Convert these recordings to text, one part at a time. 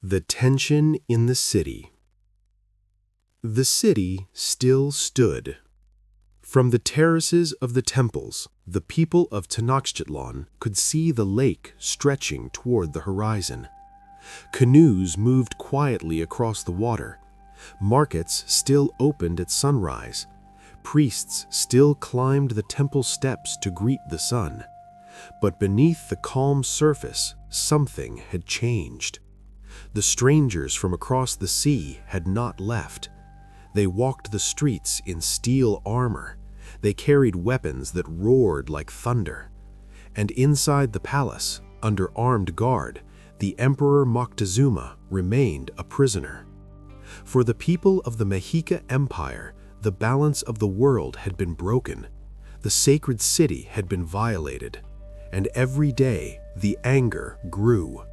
The tension in the city. The city still stood. From the terraces of the temples, the people of Tenochtitlan could see the lake stretching toward the horizon. Canoes moved quietly across the water. Markets still opened at sunrise. Priests still climbed the temple steps to greet the sun. But beneath the calm surface, something had changed. The strangers from across the sea had not left. They walked the streets in steel armor. They carried weapons that roared like thunder. And inside the palace, under armed guard, the Emperor Moctezuma remained a prisoner. For the people of the Mexica Empire, the balance of the world had been broken. The sacred city had been violated. And every day, the anger grew.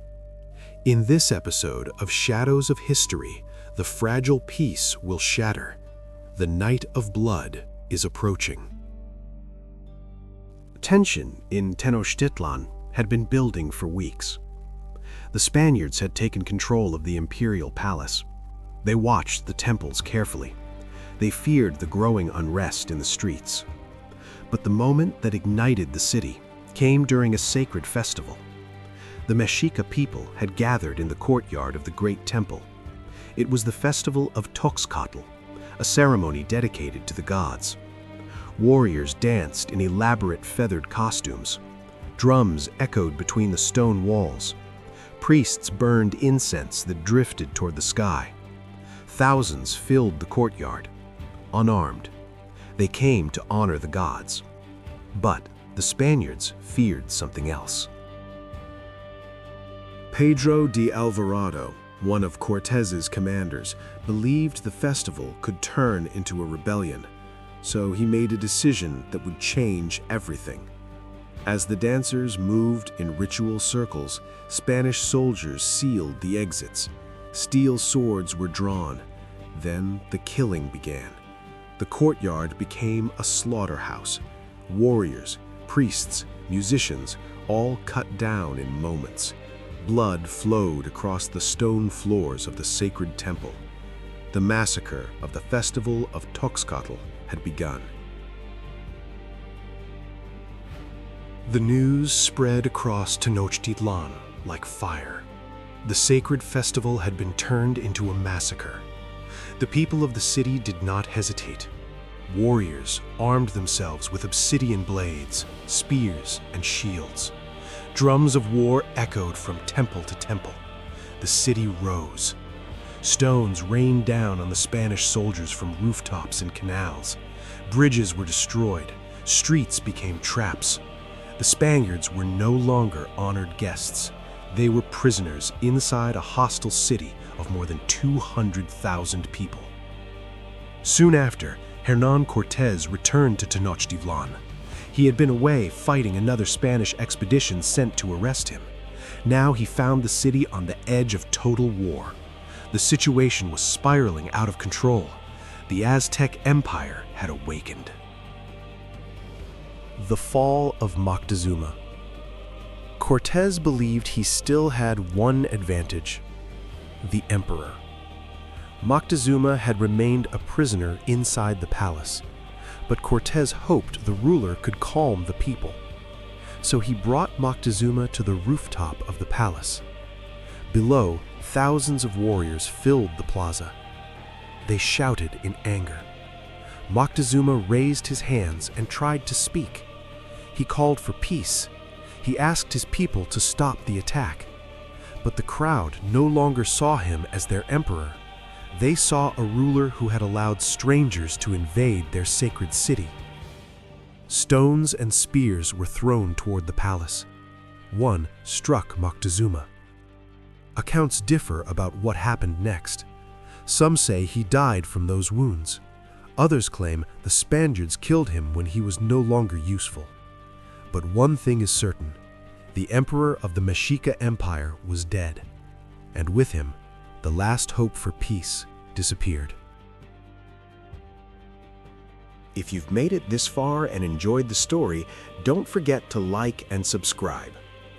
In this episode of Shadows of History, the fragile peace will shatter. The night of blood is approaching. Tension in Tenochtitlan had been building for weeks. The Spaniards had taken control of the imperial palace. They watched the temples carefully. They feared the growing unrest in the streets. But the moment that ignited the city came during a sacred festival. The Mexica people had gathered in the courtyard of the Great Temple. It was the festival of Tenochtitlan, a ceremony dedicated to the gods. Warriors danced in elaborate feathered costumes. Drums echoed between the stone walls. Priests burned incense that drifted toward the sky. Thousands filled the courtyard, unarmed. They came to honor the gods. But the Spaniards feared something else. Pedro de Alvarado, one of Cortés's commanders, believed the festival could turn into a rebellion, so he made a decision that would change everything. As the dancers moved in ritual circles, Spanish soldiers sealed the exits. Steel swords were drawn. Then the killing began. The courtyard became a slaughterhouse. Warriors, priests, musicians, all cut down in moments. Blood flowed across the stone floors of the sacred temple. The massacre of the festival of Tenochtitlan had begun. The news spread across Tenochtitlan like fire. The sacred festival had been turned into a massacre. The people of the city did not hesitate. Warriors armed themselves with obsidian blades, spears, and shields. Drums of war echoed from temple to temple. The city rose. Stones rained down on the Spanish soldiers from rooftops and canals. Bridges were destroyed. Streets became traps. The Spaniards were no longer honored guests. They were prisoners inside a hostile city of more than 200,000 people. Soon after, Hernán Cortés returned to Tenochtitlan. He had been away fighting another Spanish expedition sent to arrest him. Now he found the city on the edge of total war. The situation was spiraling out of control. The Aztec Empire had awakened. The fall of Moctezuma. Cortés believed he still had one advantage: the emperor. Moctezuma had remained a prisoner inside the palace, but Cortés hoped the ruler could calm the people. So he brought Moctezuma to the rooftop of the palace. Below, thousands of warriors filled the plaza. They shouted in anger. Moctezuma raised his hands and tried to speak. He called for peace. He asked his people to stop the attack. But the crowd no longer saw him as their emperor. They saw a ruler who had allowed strangers to invade their sacred city. Stones and spears were thrown toward the palace. One struck Moctezuma. Accounts differ about what happened next. Some say he died from those wounds. Others claim the Spaniards killed him when he was no longer useful. But one thing is certain: the emperor of the Mexica Empire was dead, and with him, the last hope for peace disappeared. If you've made it this far and enjoyed the story, don't forget to like and subscribe.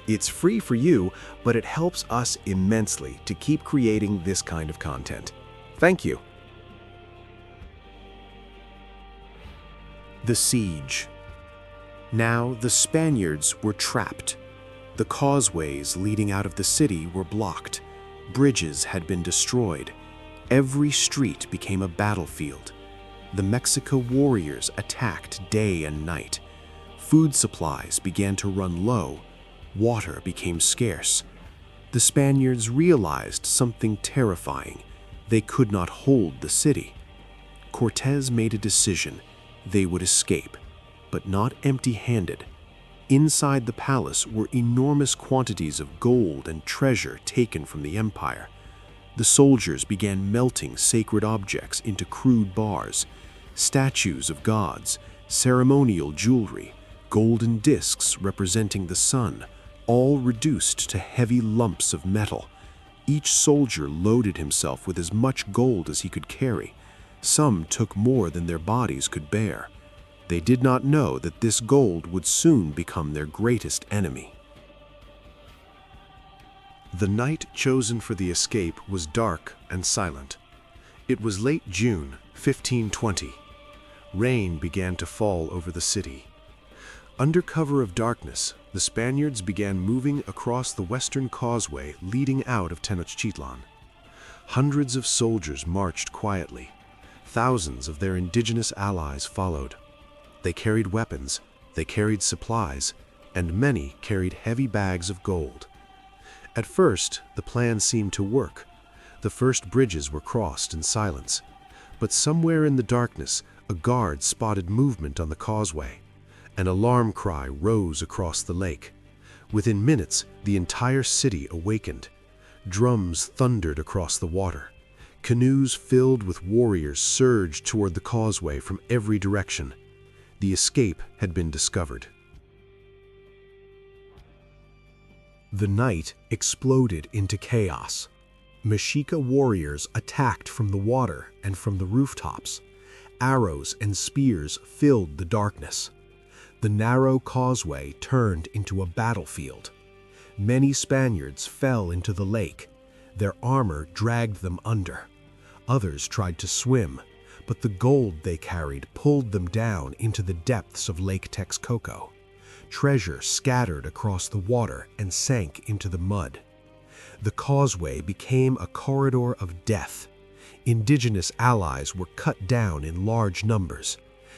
It's free for you, but it helps us immensely to keep creating this kind of content. Thank you. The siege. Now the Spaniards were trapped. The causeways leading out of the city were blocked. Bridges had been destroyed. Every street became a battlefield. The Mexico warriors attacked day and night. Food supplies began to run low. Water became scarce. The Spaniards realized something terrifying. They could not hold the city. Cortés made a decision. They would escape, but not empty-handed. Inside the palace were enormous quantities of gold and treasure taken from the empire. The soldiers began melting sacred objects into crude bars, statues of gods, ceremonial jewelry, golden discs representing the sun, all reduced to heavy lumps of metal. Each soldier loaded himself with as much gold as he could carry. Some took more than their bodies could bear. They did not know that this gold would soon become their greatest enemy. The night chosen for the escape was dark and silent. It was late June, 1520. Rain began to fall over the city. Under cover of darkness, the Spaniards began moving across the western causeway leading out of Tenochtitlan. Hundreds of soldiers marched quietly. Thousands of their indigenous allies followed. They carried weapons, they carried supplies, and many carried heavy bags of gold. At first, the plan seemed to work. The first bridges were crossed in silence. But somewhere in the darkness, a guard spotted movement on the causeway. An alarm cry rose across the lake. Within minutes, the entire city awakened. Drums thundered across the water. Canoes filled with warriors surged toward the causeway from every direction. The escape had been discovered. The night exploded into chaos. Mexica warriors attacked from the water and from the rooftops. Arrows and spears filled the darkness. The narrow causeway turned into a battlefield. Many Spaniards fell into the lake. Their armor dragged them under. Others tried to swim, but the gold they carried pulled them down into the depths of Lake Texcoco. Treasure scattered across the water and sank into the mud. The causeway became a corridor of death. Indigenous allies were cut down in large numbers.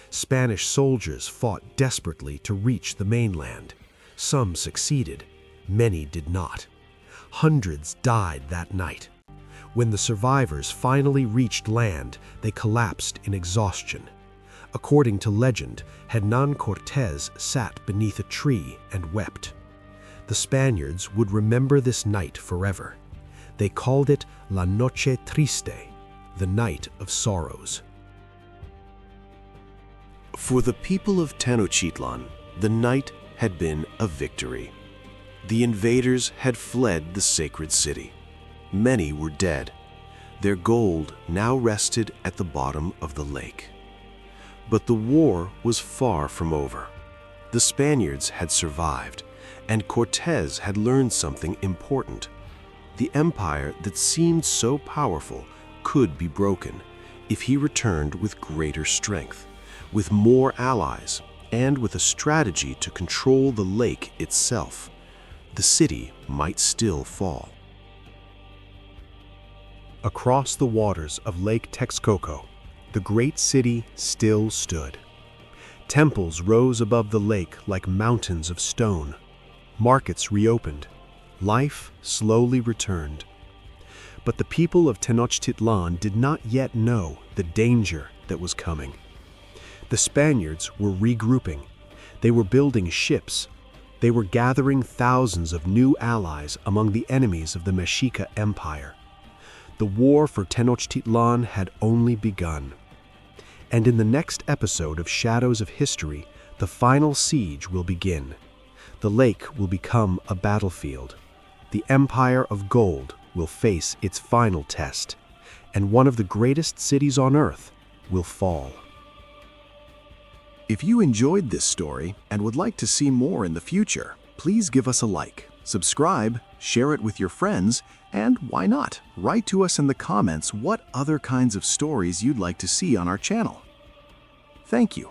Spanish soldiers fought desperately to reach the mainland. Some succeeded, many did not. Hundreds died that night. When the survivors finally reached land, they collapsed in exhaustion. According to legend, Hernán Cortés sat beneath a tree and wept. The Spaniards would remember this night forever. They called it La Noche Triste, the night of sorrows. For the people of Tenochtitlan, the night had been a victory. The invaders had fled the sacred city. Many were dead. Their gold now rested at the bottom of the lake. But the war was far from over. The Spaniards had survived, and Cortés had learned something important. The empire that seemed so powerful could be broken if he returned with greater strength, with more allies, and with a strategy to control the lake itself. The city might still fall. Across the waters of Lake Texcoco, the great city still stood. Temples rose above the lake like mountains of stone. Markets reopened. Life slowly returned. But the people of Tenochtitlan did not yet know the danger that was coming. The Spaniards were regrouping. They were building ships. They were gathering thousands of new allies among the enemies of the Mexica Empire. The war for Tenochtitlan had only begun. And in the next episode of Shadows of History, the final siege will begin. The lake will become a battlefield. The Empire of Gold will face its final test, and one of the greatest cities on Earth will fall. If you enjoyed this story and would like to see more in the future, please give us a like, Subscribe, share it with your friends, and why not, write to us in the comments what other kinds of stories you'd like to see on our channel. Thank you.